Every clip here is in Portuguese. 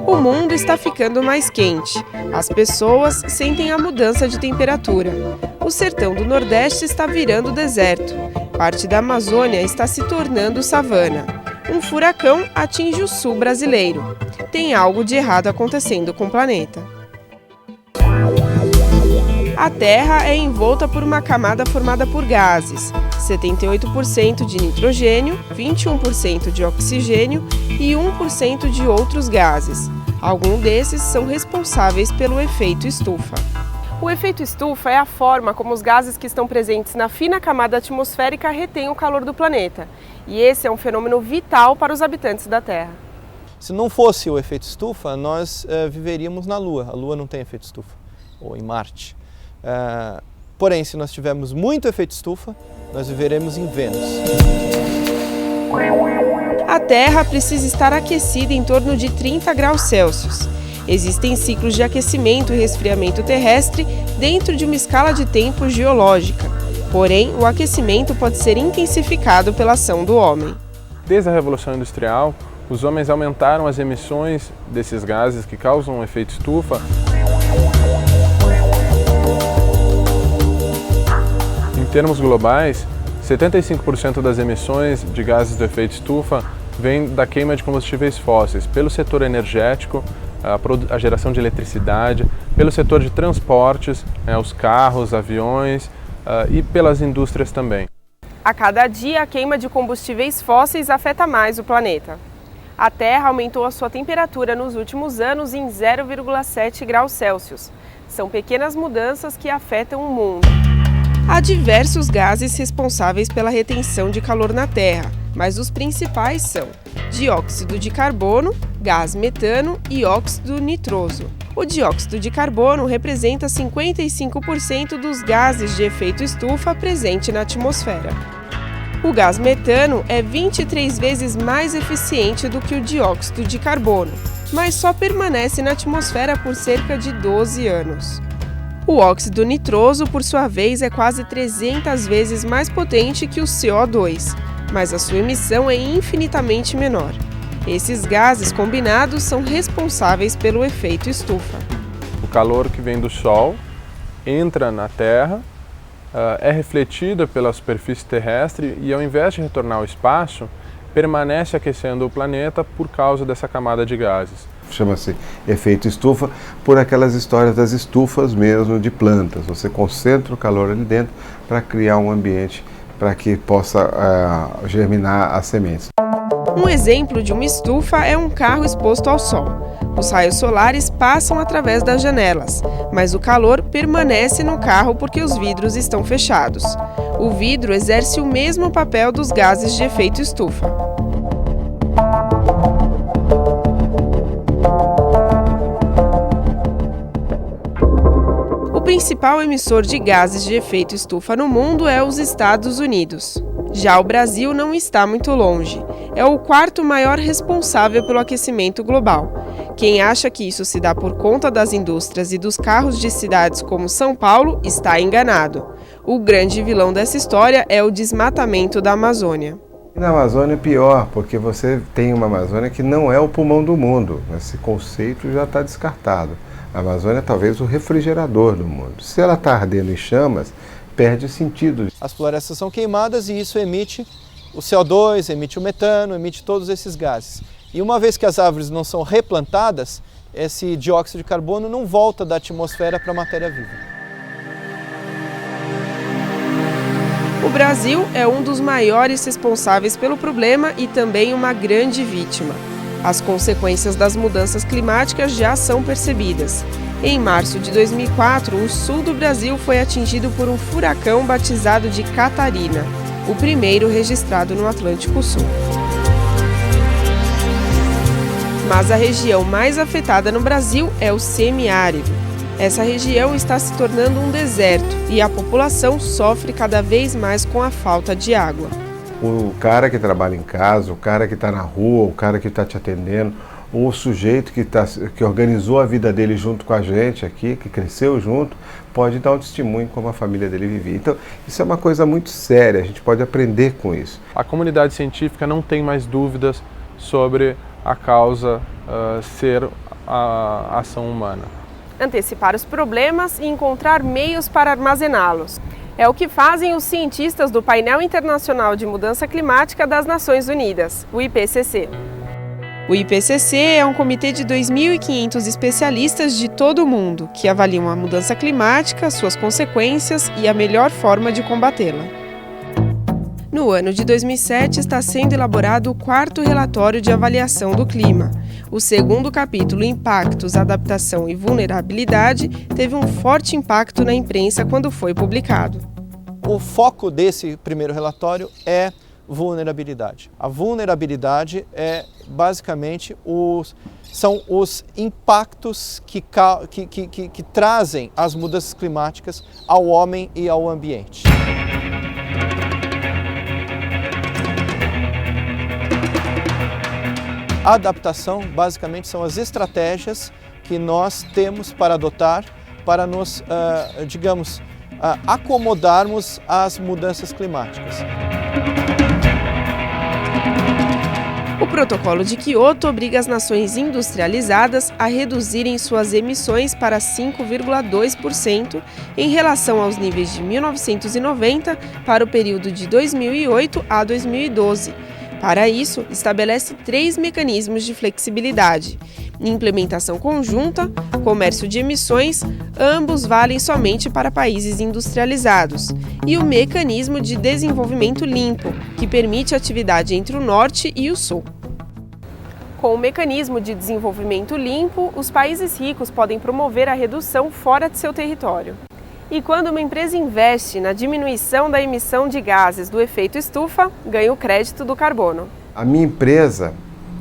O mundo está ficando mais quente. As pessoas sentem a mudança de temperatura. O sertão do Nordeste está virando deserto. Parte da Amazônia está se tornando savana. Um furacão atinge o sul brasileiro. Tem algo de errado acontecendo com o planeta. A Terra é envolta por uma camada formada por gases, 78% de nitrogênio, 21% de oxigênio e 1% de outros gases. Alguns desses são responsáveis pelo efeito estufa. O efeito estufa é a forma como os gases que estão presentes na fina camada atmosférica retêm o calor do planeta. E esse é um fenômeno vital para os habitantes da Terra. Se não fosse o efeito estufa, nós viveríamos na Lua. A Lua não tem efeito estufa, ou em Marte. Porém, se nós tivermos muito efeito estufa, nós viveremos em Vênus. A Terra precisa estar aquecida em torno de 30 graus Celsius. Existem ciclos de aquecimento e resfriamento terrestre dentro de uma escala de tempo geológica. Porém, o aquecimento pode ser intensificado pela ação do homem. Desde a Revolução Industrial, os homens aumentaram as emissões desses gases que causam um efeito estufa. Em termos globais, 75% das emissões de gases do efeito estufa vem da queima de combustíveis fósseis, pelo setor energético, a geração de eletricidade, pelo setor de transportes, os carros, aviões e pelas indústrias também. A cada dia, a queima de combustíveis fósseis afeta mais o planeta. A Terra aumentou a sua temperatura nos últimos anos em 0,7 graus Celsius. São pequenas mudanças que afetam o mundo. Há diversos gases responsáveis pela retenção de calor na Terra, mas os principais são dióxido de carbono, gás metano e óxido nitroso. O dióxido de carbono representa 55% dos gases de efeito estufa presente na atmosfera. O gás metano é 23 vezes mais eficiente do que o dióxido de carbono, mas só permanece na atmosfera por cerca de 12 anos. O óxido nitroso, por sua vez, é quase 300 vezes mais potente que o CO2, mas a sua emissão é infinitamente menor. Esses gases combinados são responsáveis pelo efeito estufa. O calor que vem do Sol entra na Terra, é refletido pela superfície terrestre e, ao invés de retornar ao espaço, permanece aquecendo o planeta por causa dessa camada de gases. Chama-se efeito estufa por aquelas histórias das estufas mesmo de plantas. Você concentra o calor ali dentro para criar um ambiente para que possa germinar as sementes. Um exemplo de uma estufa é um carro exposto ao sol. Os raios solares passam através das janelas, mas o calor permanece no carro porque os vidros estão fechados. O vidro exerce o mesmo papel dos gases de efeito estufa. O principal emissor de gases de efeito estufa no mundo é os Estados Unidos. Já o Brasil não está muito longe. É o quarto maior responsável pelo aquecimento global. Quem acha que isso se dá por conta das indústrias e dos carros de cidades como São Paulo está enganado. O grande vilão dessa história é o desmatamento da Amazônia. Na Amazônia é pior, porque você tem uma Amazônia que não é o pulmão do mundo. Esse conceito já está descartado. A Amazônia é talvez o refrigerador do mundo. Se ela está ardendo em chamas, perde o sentido. As florestas são queimadas e isso emite o CO2, emite o metano, emite todos esses gases. E uma vez que as árvores não são replantadas, esse dióxido de carbono não volta da atmosfera para a matéria viva. O Brasil é um dos maiores responsáveis pelo problema e também uma grande vítima. As consequências das mudanças climáticas já são percebidas. Em março de 2004, o sul do Brasil foi atingido por um furacão batizado de Catarina, o primeiro registrado no Atlântico Sul. Mas a região mais afetada no Brasil é o semiárido. Essa região está se tornando um deserto e a população sofre cada vez mais com a falta de água. O cara que trabalha em casa, o cara que está na rua, o cara que está te atendendo, ou o sujeito que organizou a vida dele junto com a gente aqui, que cresceu junto, pode dar um testemunho como a família dele vivia. Então, isso é uma coisa muito séria, a gente pode aprender com isso. A comunidade científica não tem mais dúvidas sobre a causa ser a ação humana. Antecipar os problemas e encontrar meios para armazená-los. É o que fazem os cientistas do Painel Internacional de Mudança Climática das Nações Unidas, o IPCC. O IPCC é um comitê de 2.500 especialistas de todo o mundo que avaliam a mudança climática, suas consequências e a melhor forma de combatê-la. No ano de 2007 está sendo elaborado o 4º relatório de avaliação do clima. O 2º capítulo, Impactos, Adaptação e Vulnerabilidade, teve um forte impacto na imprensa quando foi publicado. O foco desse primeiro relatório é vulnerabilidade. A vulnerabilidade é basicamente são os impactos que trazem as mudanças climáticas ao homem e ao ambiente. A adaptação, basicamente, são as estratégias que nós temos para adotar para nos, acomodarmos às mudanças climáticas. O Protocolo de Quioto obriga as nações industrializadas a reduzirem suas emissões para 5,2% em relação aos níveis de 1990 para o período de 2008 a 2012. Para isso, estabelece 3 mecanismos de flexibilidade: implementação conjunta, comércio de emissões, ambos valem somente para países industrializados, e o mecanismo de desenvolvimento limpo, que permite atividade entre o norte e o sul. Com o mecanismo de desenvolvimento limpo, os países ricos podem promover a redução fora de seu território. E quando uma empresa investe na diminuição da emissão de gases do efeito estufa, ganha o crédito do carbono. A minha empresa,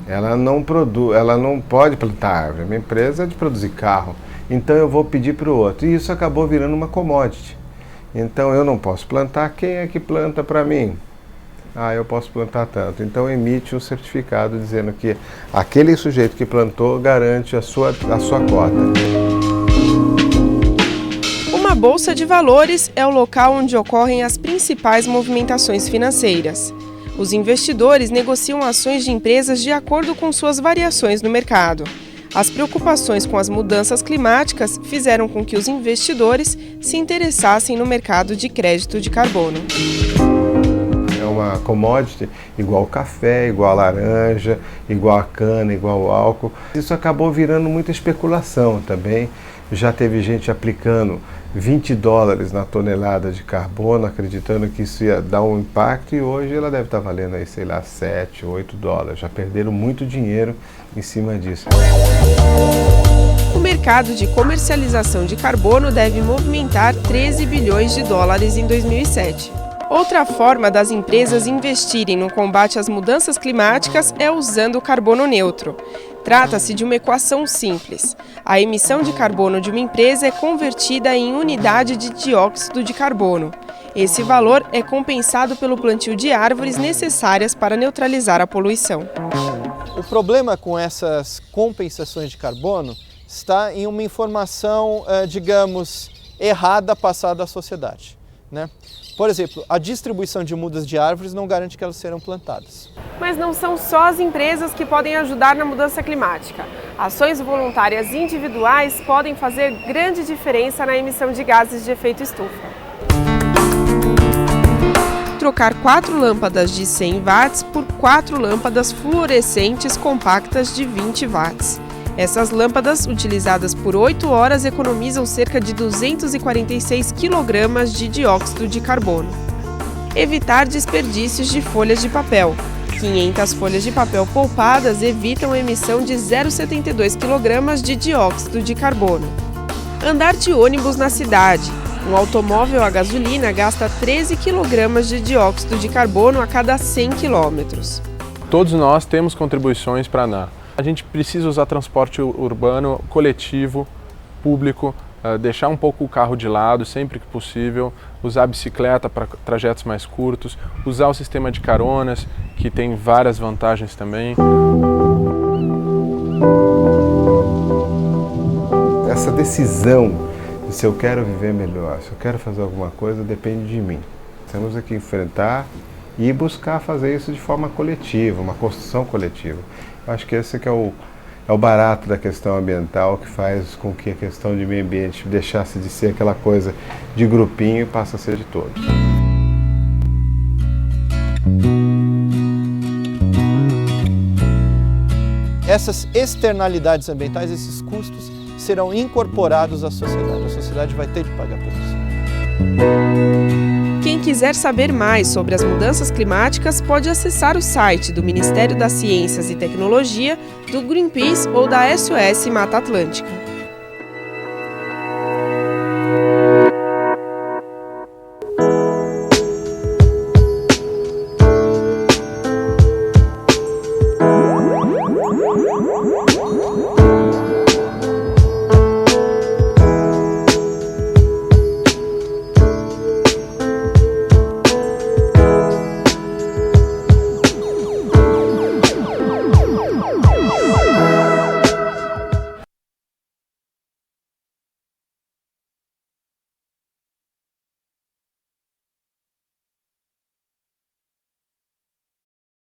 ela não pode plantar árvore. A minha empresa é de produzir carro. Então eu vou pedir para o outro. E isso acabou virando uma commodity. Então eu não posso plantar. Quem é que planta para mim? Eu posso plantar tanto. Então emite um certificado dizendo que aquele sujeito que plantou garante a sua cota. A Bolsa de Valores é o local onde ocorrem as principais movimentações financeiras. Os investidores negociam ações de empresas de acordo com suas variações no mercado. As preocupações com as mudanças climáticas fizeram com que os investidores se interessassem no mercado de crédito de carbono. É uma commodity igual ao café, igual a laranja, igual a cana, igual ao álcool. Isso acabou virando muita especulação também. Já teve gente aplicando $20 na tonelada de carbono, acreditando que isso ia dar um impacto, e hoje ela deve estar valendo aí, sei lá, $7, $8. Já perderam muito dinheiro em cima disso. O mercado de comercialização de carbono deve movimentar $13 bilhões em 2007. Outra forma das empresas investirem no combate às mudanças climáticas é usando o carbono neutro. Trata-se de uma equação simples. A emissão de carbono de uma empresa é convertida em unidade de dióxido de carbono. Esse valor é compensado pelo plantio de árvores necessárias para neutralizar a poluição. O problema com essas compensações de carbono está em uma informação, errada passada à sociedade, né? Por exemplo, a distribuição de mudas de árvores não garante que elas serão plantadas. Mas não são só as empresas que podem ajudar na mudança climática. Ações voluntárias individuais podem fazer grande diferença na emissão de gases de efeito estufa. Trocar 4 lâmpadas de 100 watts por 4 lâmpadas fluorescentes compactas de 20 watts. Essas lâmpadas, utilizadas por 8 horas, economizam cerca de 246 kg de dióxido de carbono. Evitar desperdícios de folhas de papel. 500 folhas de papel poupadas evitam a emissão de 0,72 kg de dióxido de carbono. Andar de ônibus na cidade. Um automóvel a gasolina gasta 13 kg de dióxido de carbono a cada 100 km. Todos nós temos contribuições para a A gente precisa usar transporte urbano coletivo, público, deixar um pouco o carro de lado sempre que possível, usar a bicicleta para trajetos mais curtos, usar o sistema de caronas, que tem várias vantagens também. essa decisão de se eu quero viver melhor, se eu quero fazer alguma coisa, depende de mim. Temos que enfrentar e buscar fazer isso de forma coletiva, uma construção coletiva. Eu acho que esse que é o barato da questão ambiental, que faz com que a questão de meio ambiente deixasse de ser aquela coisa de grupinho e passe a ser de todos. Essas externalidades ambientais, esses custos, serão incorporados à sociedade. A sociedade vai ter de pagar por isso. Quem quiser saber mais sobre as mudanças climáticas pode acessar o site do Ministério das Ciências e Tecnologia, do Greenpeace ou da SOS Mata Atlântica.